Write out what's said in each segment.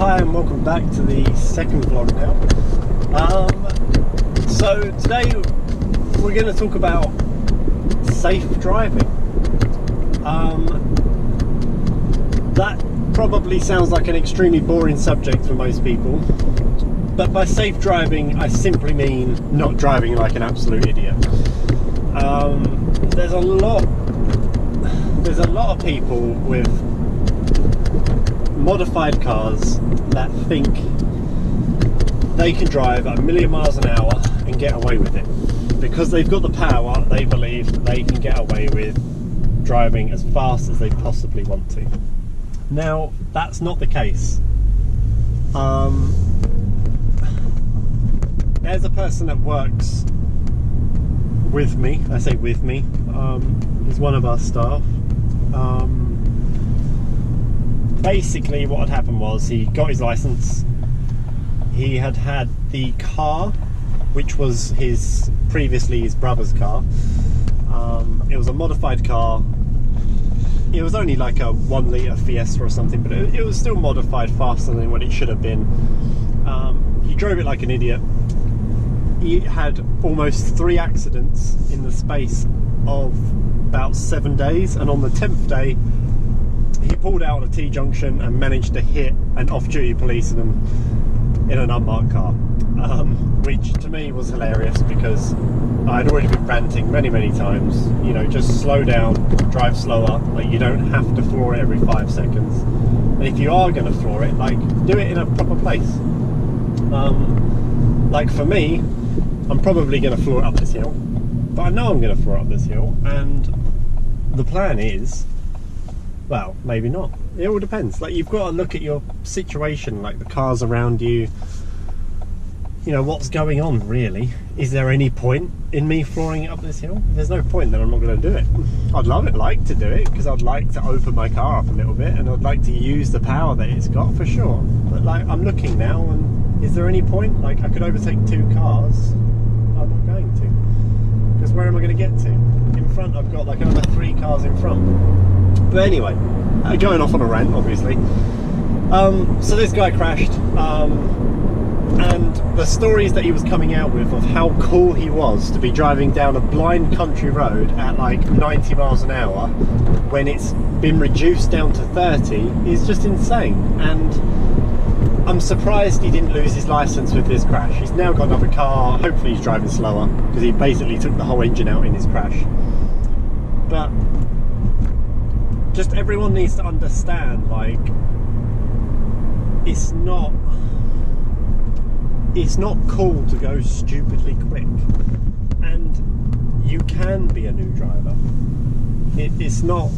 Hi and welcome back to the second vlog now. So today we're going to talk about safe driving. That probably sounds like an extremely boring subject for most people, but by safe driving I simply mean not driving like an absolute idiot. There's a lot of people with modified cars that think they can drive at 1,000,000 miles an hour and get away with it. Because they've got the power, they believe that they can get away with driving as fast as they possibly want to. Now, that's not the case. There's a person that works with me, I say with me, he's one of our staff. Basically what had happened was he got his license. He had the car, which was previously his brother's car. It was a modified car. It was only like a 1 litre Fiesta or something, but it was still modified faster than what it should have been. He drove it like an idiot. He had almost 3 accidents in the space of about 7 days, and on the 10th day he pulled out a T-junction and managed to hit an off-duty policeman in an unmarked car, which to me was hilarious because I'd already been ranting many times, you know, just slow down, drive slower, like you don't have to floor it every 5 seconds, and if you are going to floor it, like do it in a proper place. Like for me, I'm probably going to floor it up this hill, but I know I'm going to floor it up this hill, and the plan is, well, maybe not. It all depends. Like, you've got to look at your situation, like the cars around you, you know, what's going on really. Is there any point in me flooring it up this hill? If there's no point, then I'm not going to do it. I'd like to do it because I'd like to open my car up a little bit and I'd like to use the power that it's got for sure. But like, I'm looking now, and is there any point? Like, I could overtake 2 cars. I'm not going to, because where am I going to get to? In front I've got like another 3 cars in front. But anyway, going off on a rant obviously. So this guy crashed, and the stories that he was coming out with of how cool he was to be driving down a blind country road at like 90 miles an hour when it's been reduced down to 30 is just insane. And I'm surprised he didn't lose his license with this crash. He's now got another car. Hopefully he's driving slower, because he basically took the whole engine out in his crash. But just everyone needs to understand, like, it's not cool to go stupidly quick, and you can be a new driver. It's not.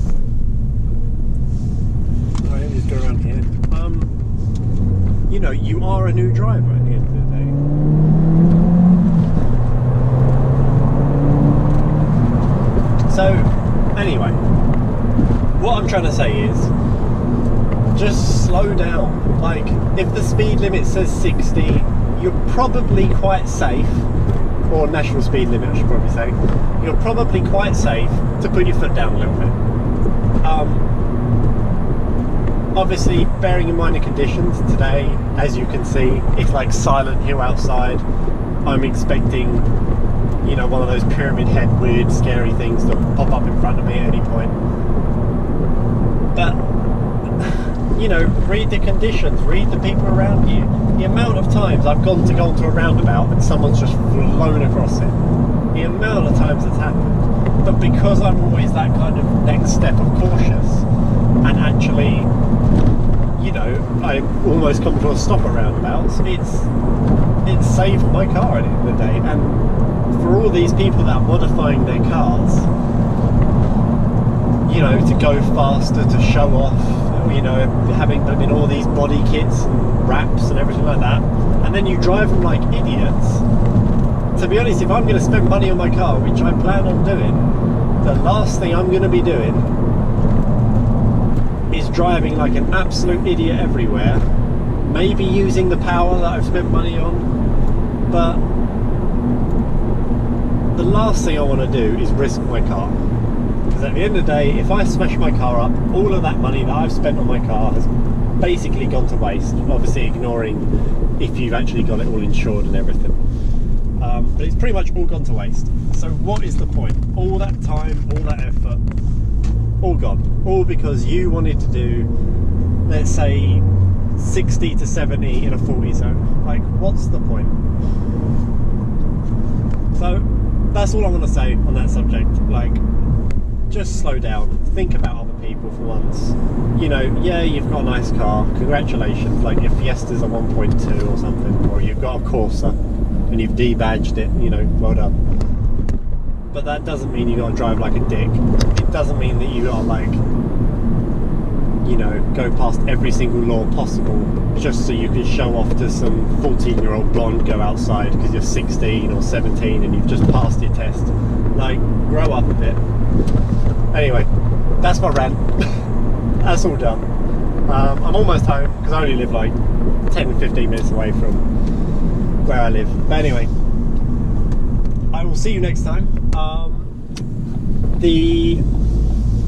Alright, let me just go around here. You know, you are a new driver at the end of the day. So, anyway, what I'm trying to say is, just slow down. Like, if the speed limit says 60, you're probably quite safe, or national speed limit I should probably say, you're probably quite safe to put your foot down a little bit. Obviously, bearing in mind the conditions today, as you can see, it's like Silent Hill outside. I'm expecting, you know, one of those pyramid head weird scary things to pop up in front of me at any point. But, you know, read the conditions, read the people around you. The amount of times I've gone to a roundabout and someone's just flown across it. The amount of times it's happened. But because I'm always that kind of next step of cautious, and actually, you know, I almost come to a stop at roundabouts, it's saved my car at the end of the day. And for all these people that are modifying their cars, you know, to go faster, to show off, you know, having them in all these body kits and wraps and everything like that, and then you drive them like idiots. To be honest, if I'm going to spend money on my car, which I plan on doing, the last thing I'm going to be doing is driving like an absolute idiot everywhere, maybe using the power that I've spent money on, but the last thing I want to do is risk my car. Because at the end of the day, if I smash my car up, all of that money that I've spent on my car has basically gone to waste, obviously ignoring if you've actually got it all insured and everything. But it's pretty much all gone to waste. So what is the point? All that time, all that effort, all gone. All because you wanted to do, let's say, 60 to 70 in a 40 zone. Like, what's the point? So that's all I want to say on that subject. Like, just slow down, think about other people for once. You know, yeah, you've got a nice car, congratulations, like your Fiesta's a 1.2 or something, or you've got a Corsa and you've debadged it, you know, well done. But that doesn't mean you got to drive like a dick. It doesn't mean that you got to, like, you know, go past every single law possible just so you can show off to some 14-year-old blonde girl outside because you're 16 or 17 and you've just passed your test. Like, grow up a bit. Anyway, that's my rant. That's all done. I'm almost home because I only live like 10-15 minutes away from where I live. But anyway, I will see you next time. The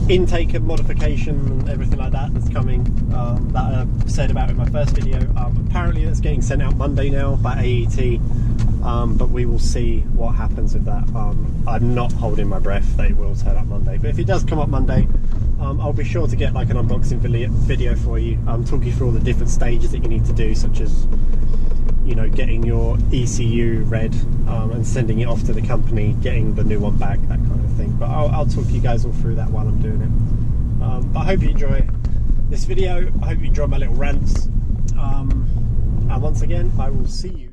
intake and modification and everything like that that's coming, that I said about in my first video, apparently that's getting sent out Monday now by AET, but we will see what happens with that. I'm not holding my breath that it will turn up Monday, but if it does come up Monday, I'll be sure to get like an unboxing video for you, talk you through all the different stages that you need to do, such as, you know, getting your ECU read and sending it off to the company, getting the new one back, that kind of thing. But I'll talk you guys all through that while I'm doing it. But I hope you enjoy this video. I hope you enjoy my little rants. And once again, I will see you.